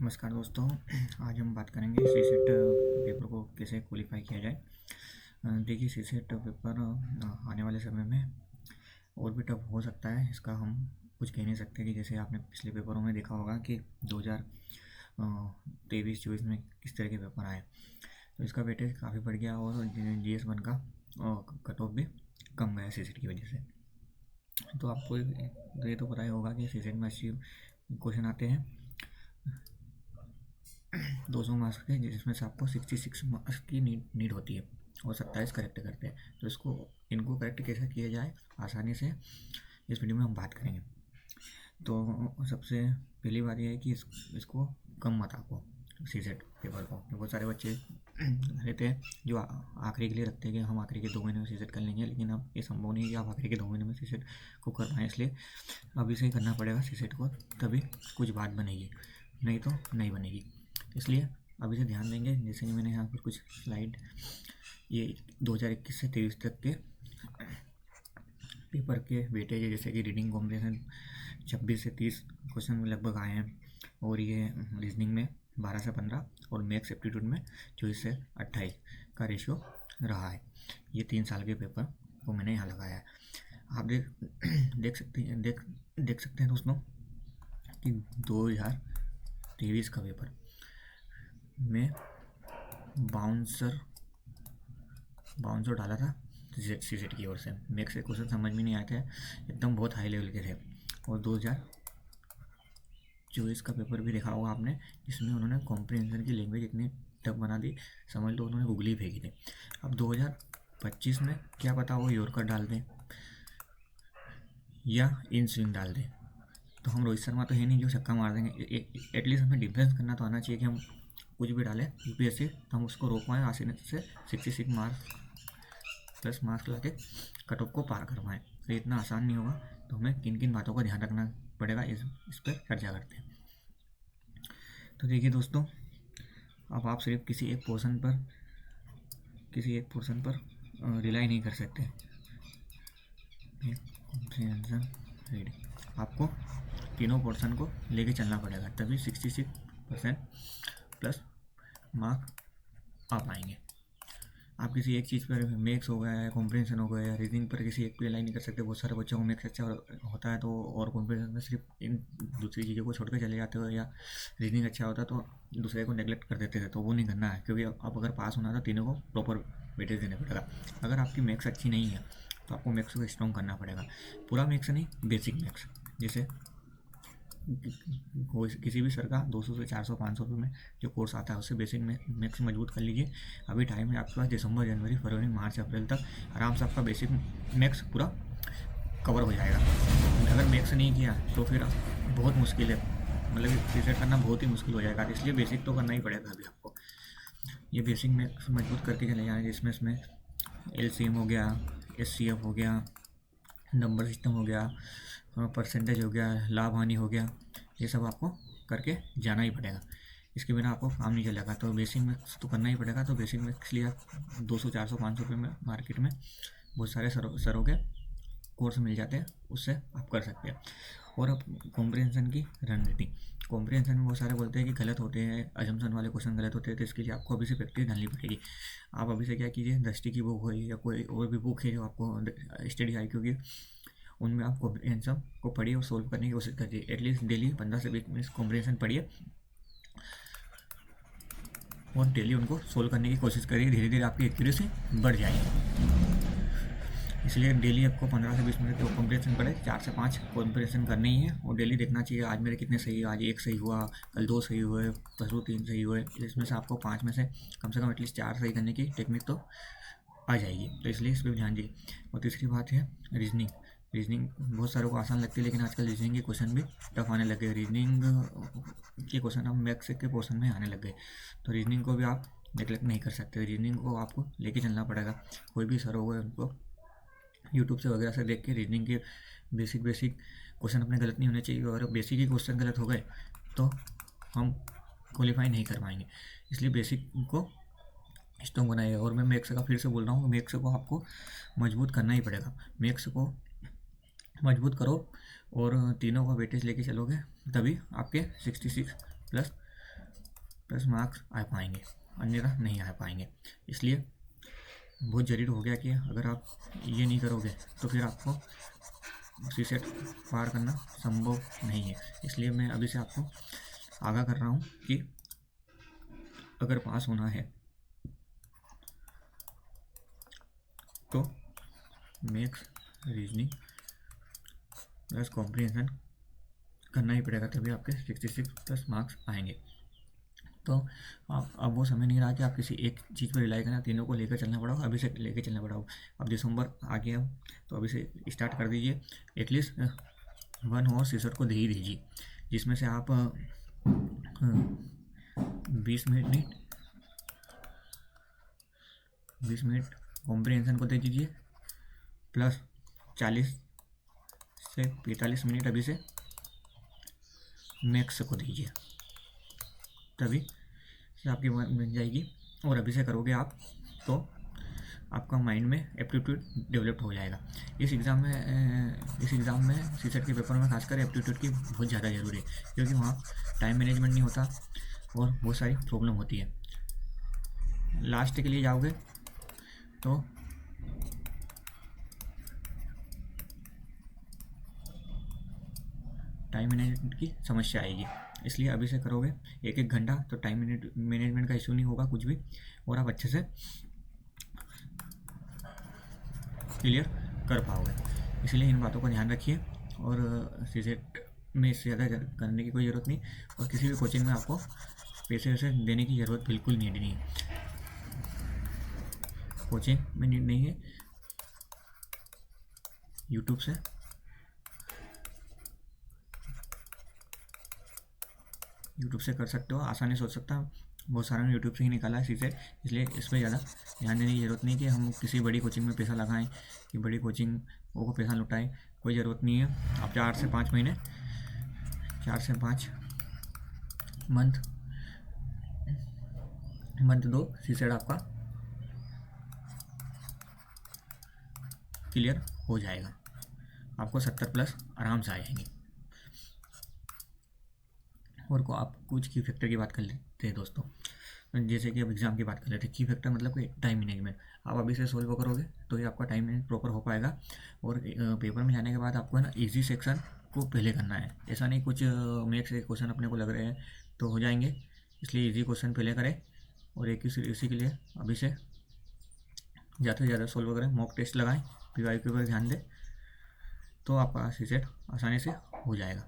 नमस्कार दोस्तों। आज हम बात करेंगे सी सेट पेपर को कैसे क्वालिफाई किया जाए। देखिए, सी सेट पेपर आने वाले समय में और भी टफ हो सकता है। इसका हम कुछ कह नहीं सकते कि जैसे आपने पिछले पेपरों में देखा होगा कि 2023-24 में किस तरह के पेपर आए, तो इसका वेटेज काफ़ी बढ़ गया और GS1 का कट ऑफ भी कम गया सी सेट की वजह से। तो आपको ये तो पता ही होगा कि सी सेट में अच्छी क्वेश्चन आते हैं 200 मार्क्स के, जिसमें से आपको 66 मार्क्स की नीड होती है और 27 करेक्ट करते हैं। तो इनको करेक्ट कैसे किया जाए आसानी से, इस वीडियो में हम बात करेंगे। तो सबसे पहली बात यह है कि इसको कम मत आंको सी सेट पेपर को। बहुत सारे बच्चे रहते हैं जो आखिरी के लिए रखते हैं कि हम आखिरी के 2 महीने में सी सेट कर लेंगे, लेकिन अब ये संभव नहीं है कि आप आखिरी के 2 महीने में सी सेट को कर पाएँ। इसलिए अभी से ही करना पड़ेगा सी सेट को, तभी कुछ बात बनेगी, नहीं तो नहीं बनेगी। इसलिए अभी से ध्यान देंगे। जैसे कि मैंने यहाँ पर कुछ स्लाइड, ये 2021 से 23 तक के पेपर के वेटेज है। जैसे कि रीडिंग कॉम्प्रिहेंशन 26 से 30 क्वेश्चन में लगभग आए हैं, और ये रीजनिंग में 12 से 15 और मैथ्स एप्टीट्यूड में 24 से 28 का रेशियो रहा है। ये 3 साल के पेपर को मैंने यहाँ लगाया है। आप देख सकते हैं दोस्तों कि 2023 का पेपर में बाउंसर डाला था सी सेट की ओर से। मैथ्स के क्वेश्चन समझ में नहीं आए थे, एकदम बहुत हाई लेवल के थे। और 2024 का पेपर भी देखा होगा आपने, जिसमें उन्होंने कॉम्प्रिहेंशन की लैंग्वेज इतनी टफ बना दी, समझ लो उन्होंने गूगली फेंकी थी। अब 2025 में क्या पता वो यॉर्कर डाल दें या इन स्विंग डाल दें। तो हम रोहित शर्मा तो है नहीं जो छक्का मार देंगे। एटलीस्ट हमें डिफेंस करना तो आना चाहिए कि हम कुछ भी डालें यूपीएससी तो हम उसको रोक पाएँ, आसानी से 66 मार्क्स प्लस मार्क्स ला के कट ऑफ को पार कर पाएँ। तो इतना आसान नहीं होगा, तो हमें किन किन बातों का ध्यान रखना पड़ेगा इस पर चर्चा करते हैं। तो देखिए दोस्तों, अब आप सिर्फ किसी एक पोर्शन पर रिलाई नहीं कर सकते। कॉम्प्रिहेंशन, रीडिंग, आपको तीनों पोर्शन को लेके चलना पड़ेगा, तभी 66% प्लस मार्क आ पाएंगे। आप किसी एक चीज़ पर, मैथ्स हो गया या कॉम्प्रिहेंशन हो गया या रीजनिंग पर किसी एक पे अलाइन नहीं कर सकते। बहुत सारे बच्चों को मैथ्स अच्छा होता है तो और कॉम्प्रिहेंशन में सिर्फ इन दूसरी चीज़ों को छोड़ कर चले जाते हो, या रीजनिंग अच्छा होता है तो दूसरे को नेगलेक्ट कर देते थे। तो वो नहीं करना है, क्योंकि अब अगर पास होना तो तीनों को प्रॉपर वेटेज देना पड़ेगा। अगर आपकी मैथ्स अच्छी नहीं है तो आपको मैथ्स को स्ट्रॉन्ग करना पड़ेगा। पूरा मैथ्स नहीं, बेसिक मैथ्स। जैसे किसी भी सर का 200 से 400 500 रुपये में जो कोर्स आता है, उससे बेसिक मैथ्स मजबूत कर लीजिए। अभी टाइम है आपके पास, दिसंबर, जनवरी, फरवरी, मार्च, अप्रैल तक आराम से आपका बेसिक मैथ्स पूरा कवर हो जाएगा। अगर मैथ्स नहीं किया तो फिर बहुत मुश्किल है, मतलब रिसर्च करना बहुत ही मुश्किल हो जाएगा। इसलिए बेसिक तो करना ही पड़ेगा अभी आपको। ये बेसिक मैथ्स मजबूत करके चले जाएँ, जिसमें इसमें LCM हो गया, SCF हो गया, नंबर सिस्टम हो गया, परसेंटेज हो गया, लाभ हानि हो गया, ये सब आपको करके जाना ही पड़ेगा। इसके बिना आपको काम नहीं चलेगा। तो बेसिक मैथ्स तो करना ही पड़ेगा। तो बेसिक मैथ्स लिए 200 400 500 रुपये में मार्केट में बहुत सारे सरों के कोर्स मिल जाते हैं, उससे आप कर सकते हैं। और अब कॉम्प्रिहेंशन की रणनीति। कॉम्प्रिहेंशन में बहुत सारे बोलते हैं कि गलत होते हैं, अजम्पशन वाले क्वेश्चन गलत होते हैं, तो इसके लिए आपको अभी से प्रैक्टिस डालनी पड़ेगी। आप अभी से क्या कीजिए, दृष्टि की बुक हो या कोई और भी बुक है जो आपको स्टडी आई, क्योंकि उनमें आप कॉम्प्रिहेंशन को पढ़िए और सोल्व करने की कोशिश करिए। एटलीस्ट डेली 15 से 20 मिनट कॉम्प्रिहेंशन पढ़िए और डेली उनको सोल्व करने की कोशिश करिए। धीरे धीरे आपकी एक्यूरेसी बढ़ जाएगी। इसलिए डेली आपको 15 से 20 मिनट की कॉम्प्रिहेंशन पढ़े, 4 से 5 कॉम्प्रिहेंशन करनी ही है। और डेली देखना चाहिए आज मेरे कितने सही, आज 1 सही हुआ, कल 2 सही हुए, परसों 3 सही हुए। इसमें से आपको 5 में से कम एटलीस्ट 4 सही करने की टेक्निक तो आ जाएगी। तो इसलिए इस पर ध्यान दीजिए। और तीसरी बात है रीजनिंग बहुत सारों को आसान लगती है, लेकिन आजकल रीजनिंग के क्वेश्चन भी टफ आने लगे। रीजनिंग के क्वेश्चन अब मैथ्स के पोर्शन में आने लग गए, तो रीजनिंग को भी आप नेगलेक्ट नहीं कर सकते। रीजनिंग को आपको लेके चलना पड़ेगा। कोई भी सर हो गए, उनको यूट्यूब से वगैरह से देख के रीजनिंग के बेसिक क्वेश्चन अपने गलत नहीं होने चाहिए। अगर बेसिक ही क्वेश्चन गलत हो गए तो हम क्वालिफाई नहीं कर पाएंगे। इसलिए बेसिक को स्ट्रॉन्ग बनाइए। और मैं मैथ्स का फिर से बोल रहा हूँ, मैथ्स को आपको मजबूत करना ही पड़ेगा। मैथ्स को मजबूत करो और तीनों का वेटेज लेके चलोगे, तभी आपके 66 प्लस प्लस मार्क्स आ पाएंगे, अन्यथा नहीं आ पाएंगे। इसलिए बहुत ज़रूरी हो गया कि अगर आप ये नहीं करोगे तो फिर आपको सीसेट पार करना संभव नहीं है। इसलिए मैं अभी से आपको आगाह कर रहा हूँ कि अगर पास होना है तो मैथ्स, रीजनिंग प्लस कॉम्प्रिहेंशन करना ही पड़ेगा, तभी आपके 66 प्लस मार्क्स आएंगे। तो आप अब वो समय नहीं रहा कि आप किसी एक चीज़ पर रिलाई करें, तीनों को लेकर चलना पड़ा हो, अभी से लेकर चलना पड़ा हो। अब दिसंबर आ गया तो अभी से स्टार्ट कर दीजिए, एटलीस्ट 1 आवर सीसेट को दे ही दीजिए, जिसमें से आप 20 मिनट नहीं 20 मिनट कॉम्प्रिहेंशन को दे दीजिए, प्लस 40 से 45 मिनट अभी से मैथ्स को दीजिए, तभी से आपकी बन जाएगी। और अभी से करोगे आप तो आपका माइंड में एप्टीट्यूड डेवलप हो जाएगा। इस एग्ज़ाम में सीसेट के पेपर में खासकर एप्टीट्यूड की बहुत ज़्यादा ज़रूरी है, क्योंकि वहाँ टाइम मैनेजमेंट नहीं होता और बहुत सारी प्रॉब्लम होती है। लास्ट के लिए जाओगे तो टाइम मैनेजमेंट की समस्या आएगी। इसलिए अभी से करोगे 1-1 घंटा तो टाइम मैनेजमेंट का इशू नहीं होगा कुछ भी, और आप अच्छे से क्लियर कर पाओगे। इसलिए इन बातों का ध्यान रखिए, और सीसेट में इससे ज़्यादा करने की कोई ज़रूरत नहीं, और किसी भी कोचिंग में आपको पैसे वैसे देने की ज़रूरत बिल्कुल नहीं है, कोचिंग में नीड नहीं है। यूट्यूब से कर सकते हो, आसानी से हो सकता है। बहुत सारे ने यूट्यूब से ही निकाला है सीसेट, इसलिए इस पर ज़्यादा ध्यान देने की ज़रूरत नहीं कि हम किसी बड़ी कोचिंग में पैसा लगाएं कि बड़ी कोचिंग को पैसा लुटाएं, कोई ज़रूरत नहीं है। आप 4 से 5 महीने 4 से 5 मंथ 2 सीसेट आपका क्लियर हो जाएगा, आपको 70 प्लस आराम से आ जाएंगे। और को आप कुछ की फैक्टर की बात कर लेते हैं दोस्तों, जैसे कि अब एग्ज़ाम की बात कर लेते हैं। की फैक्टर मतलब कि टाइम मैनेजमेंट, आप अभी से सोल्व करोगे तो ही आपका टाइम मैनेज प्रॉपर हो पाएगा। और पेपर में जाने के बाद आपको है ना ईजी सेक्शन को पहले करना है, ऐसा नहीं कुछ मैथ्स के क्वेश्चन अपने को लग रहे हैं तो हो जाएंगे, इसलिए ईजी क्वेश्चन पहले करें। और इसी के लिए अभी से ज़्यादा से ज़्यादा सोल्व करें, मॉक टेस्ट लगाएं, PYQ पर ध्यान दें, तो आपका सीसेट आसानी से हो जाएगा।